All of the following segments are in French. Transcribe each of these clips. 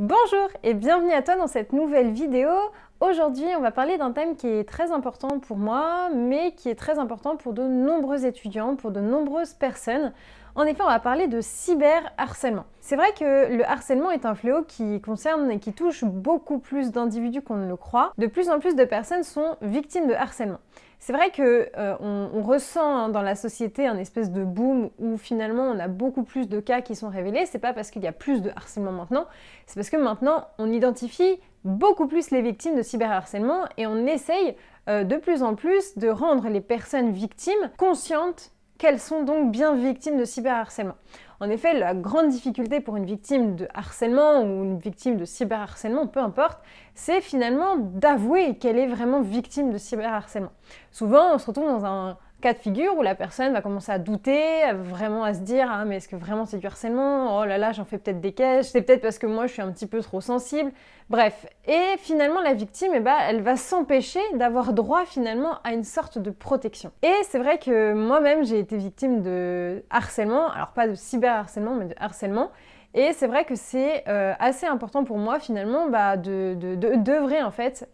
Bonjour et bienvenue à toi dans cette nouvelle vidéo. Aujourd'hui, on va parler d'un thème qui est très important pour moi, mais qui est très important pour de nombreux étudiants, pour de nombreuses personnes. En effet, on va parler de cyberharcèlement. C'est vrai que le harcèlement est un fléau qui concerne et qui touche beaucoup plus d'individus qu'on ne le croit. De plus en plus de personnes sont victimes de harcèlement. C'est vrai que on ressent dans la société un espèce de boom où finalement on a beaucoup plus de cas qui sont révélés. C'est pas parce qu'il y a plus de harcèlement maintenant, c'est parce que maintenant on identifie beaucoup plus les victimes de cyberharcèlement et on essaye de plus en plus de rendre les personnes victimes conscientes qu'elles sont donc bien victimes de cyberharcèlement. En effet, la grande difficulté pour une victime de harcèlement ou une victime de cyberharcèlement, peu importe, c'est finalement d'avouer qu'elle est vraiment victime de cyberharcèlement. Souvent, on se retrouve dans un cas de figure où la personne va commencer à douter, vraiment à se dire « Ah, mais est-ce que vraiment c'est du harcèlement ? Oh là là, j'en fais peut-être des caches, c'est peut-être parce que moi je suis un petit peu trop sensible. » Bref, et finalement la victime, elle va s'empêcher d'avoir droit finalement à une sorte de protection. Et c'est vrai que moi-même j'ai été victime de harcèlement, alors pas de cyberharcèlement, mais de harcèlement. Et c'est vrai que c'est assez important pour moi finalement d'œuvrer en fait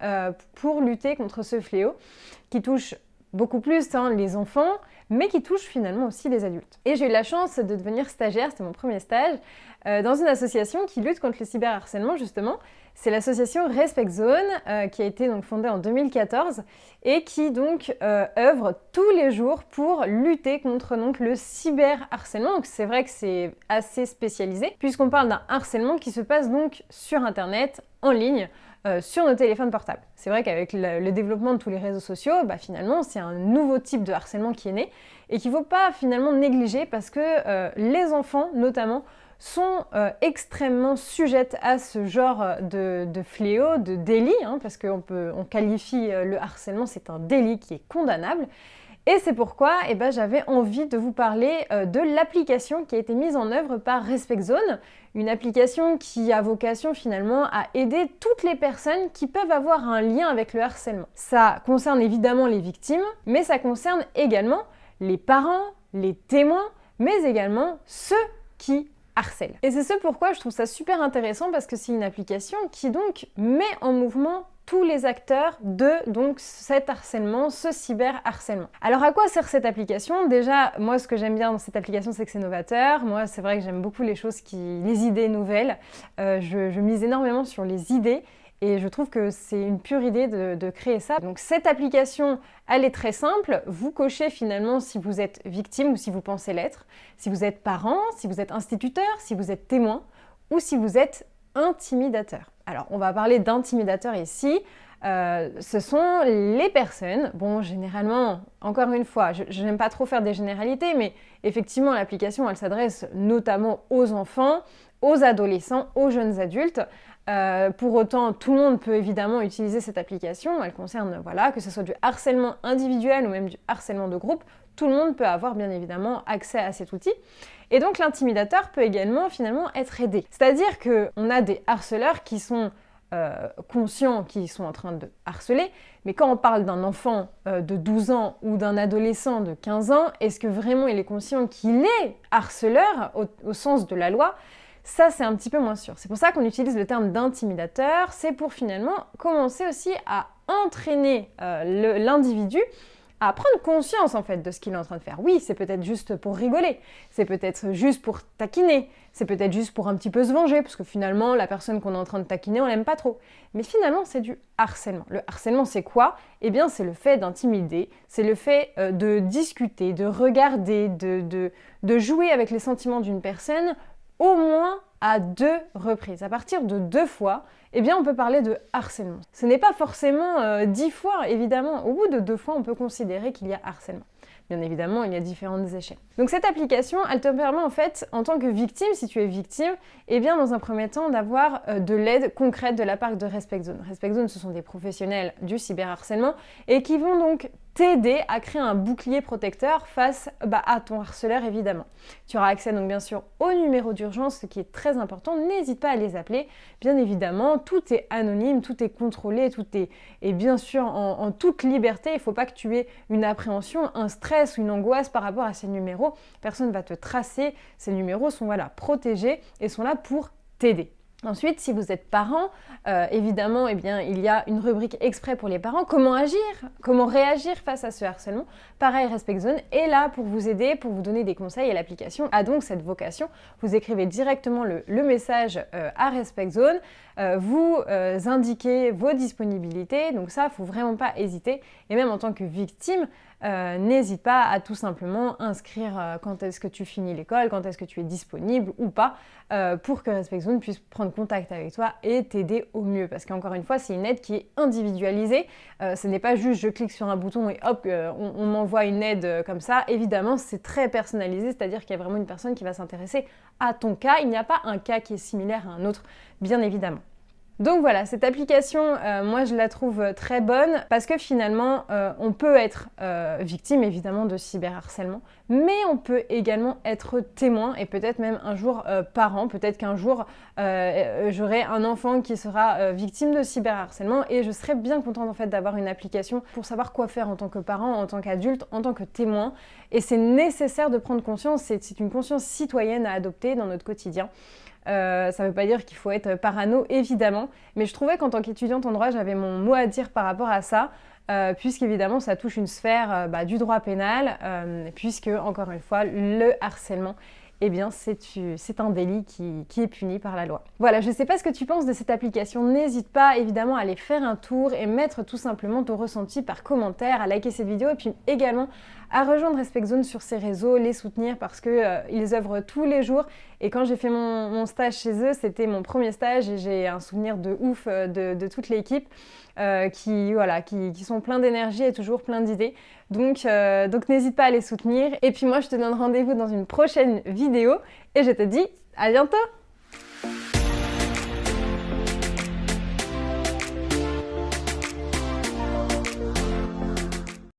pour lutter contre ce fléau qui touche beaucoup plus les enfants, mais qui touche finalement aussi les adultes. Et j'ai eu la chance de devenir stagiaire, c'était mon premier stage, dans une association qui lutte contre le cyberharcèlement justement. C'est l'association Respect Zone, qui a été donc fondée en 2014 et qui donc œuvre tous les jours pour lutter contre donc, le cyberharcèlement. Donc c'est vrai que c'est assez spécialisé, puisqu'on parle d'un harcèlement qui se passe donc sur Internet, en ligne, sur nos téléphones portables. C'est vrai qu'avec le développement de tous les réseaux sociaux, finalement, c'est un nouveau type de harcèlement qui est né et qu'il ne faut pas finalement négliger parce que les enfants, notamment, sont extrêmement sujettes à ce genre de fléau, de délit, parce qu'on qualifie le harcèlement, c'est un délit qui est condamnable. Et c'est pourquoi j'avais envie de vous parler de l'application qui a été mise en œuvre par Respect Zone, une application qui a vocation finalement à aider toutes les personnes qui peuvent avoir un lien avec le harcèlement. Ça concerne évidemment les victimes, mais ça concerne également les parents, les témoins, mais également ceux qui harcèlent. Et c'est ce pourquoi je trouve ça super intéressant parce que c'est une application qui donc met en mouvement tous les acteurs de donc cet harcèlement, ce cyberharcèlement. Alors à quoi sert cette application ? Déjà, moi ce que j'aime bien dans cette application, c'est que c'est novateur. Moi, c'est vrai que j'aime beaucoup les idées nouvelles. Je mise énormément sur les idées et je trouve que c'est une pure idée de créer ça. Donc cette application, elle est très simple. Vous cochez finalement si vous êtes victime ou si vous pensez l'être, si vous êtes parent, si vous êtes instituteur, si vous êtes témoin ou si vous êtes intimidateur. Alors, on va parler d'intimidateur ici. Ce sont les personnes, bon, généralement, encore une fois, je n'aime pas trop faire des généralités, mais effectivement, l'application, elle s'adresse notamment aux enfants, aux adolescents, aux jeunes adultes. Pour autant, tout le monde peut évidemment utiliser cette application. Elle concerne, que ce soit du harcèlement individuel ou même du harcèlement de groupe, tout le monde peut avoir bien évidemment accès à cet outil. Et donc l'intimidateur peut également finalement être aidé. C'est-à-dire qu'on a des harceleurs qui sont conscients qu'ils sont en train de harceler, mais quand on parle d'un enfant de 12 ans ou d'un adolescent de 15 ans, est-ce que vraiment il est conscient qu'il est harceleur au sens de la loi ? Ça, c'est un petit peu moins sûr. C'est pour ça qu'on utilise le terme d'intimidateur. C'est pour finalement commencer aussi à entraîner l'individu à prendre conscience en fait de ce qu'il est en train de faire. Oui, c'est peut-être juste pour rigoler, c'est peut-être juste pour taquiner, c'est peut-être juste pour un petit peu se venger, parce que finalement, la personne qu'on est en train de taquiner, on l'aime pas trop. Mais finalement, c'est du harcèlement. Le harcèlement, c'est quoi ? Eh bien, c'est le fait d'intimider, c'est le fait de discuter, de regarder, de jouer avec les sentiments d'une personne, au moins à 2 reprises. À partir de 2 fois, eh bien on peut parler de harcèlement. Ce n'est pas forcément 10 fois, évidemment. Au bout de 2 fois, on peut considérer qu'il y a harcèlement. Bien évidemment, il y a différentes échelles. Donc cette application, elle te permet en fait, en tant que victime, si tu es victime, eh bien dans un premier temps, d'avoir de l'aide concrète de la part de Respect Zone. Respect Zone, ce sont des professionnels du cyberharcèlement et qui vont donc t'aider à créer un bouclier protecteur face à ton harceleur évidemment. Tu auras accès donc bien sûr au numéro d'urgence, ce qui est très important. N'hésite pas à les appeler. Bien évidemment, tout est anonyme, tout est contrôlé, tout est bien sûr en toute liberté. Il ne faut pas que tu aies une appréhension, un stress ou une angoisse par rapport à ces numéros. Personne ne va te tracer. Ces numéros sont protégés et sont là pour t'aider. Ensuite, si vous êtes parent, évidemment, eh bien, il y a une rubrique exprès pour les parents. Comment agir? Comment réagir face à ce harcèlement? Pareil, Respect Zone est là pour vous aider, pour vous donner des conseils et l'application a donc cette vocation. Vous écrivez directement le message à Respect Zone, vous indiquez vos disponibilités, donc ça, il ne faut vraiment pas hésiter. Et même en tant que victime, n'hésite pas à tout simplement inscrire quand est-ce que tu finis l'école, quand est-ce que tu es disponible ou pas, pour que Respect Zone puisse prendre contact avec toi et t'aider au mieux. Parce qu'encore une fois, c'est une aide qui est individualisée. Ce n'est pas juste je clique sur un bouton et hop, on m'envoie une aide comme ça. Évidemment, c'est très personnalisé, c'est-à-dire qu'il y a vraiment une personne qui va s'intéresser à ton cas. Il n'y a pas un cas qui est similaire à un autre, bien évidemment. Donc voilà, cette application, moi je la trouve très bonne parce que finalement, on peut être victime évidemment de cyberharcèlement, mais on peut également être témoin et peut-être même un jour parent, peut-être qu'un jour j'aurai un enfant qui sera victime de cyberharcèlement et je serais bien contente en fait d'avoir une application pour savoir quoi faire en tant que parent, en tant qu'adulte, en tant que témoin. Et c'est nécessaire de prendre conscience, c'est une conscience citoyenne à adopter dans notre quotidien. Ça ne veut pas dire qu'il faut être parano, évidemment, mais je trouvais qu'en tant qu'étudiante en droit, j'avais mon mot à dire par rapport à ça, puisqu'évidemment, ça touche une sphère du droit pénal, puisque, encore une fois, le harcèlement, eh bien, c'est un délit qui est puni par la loi. Voilà, je ne sais pas ce que tu penses de cette application, n'hésite pas évidemment à aller faire un tour et mettre tout simplement ton ressenti par commentaire, à liker cette vidéo et puis également à rejoindre Respect Zone sur ses réseaux, les soutenir parce qu'ils œuvrent tous les jours. Et quand j'ai fait mon stage chez eux, c'était mon premier stage et j'ai un souvenir de ouf de toute l'équipe qui sont pleins d'énergie et toujours plein d'idées. Donc n'hésite pas à les soutenir. Et puis moi, je te donne rendez-vous dans une prochaine vidéo et je te dis à bientôt!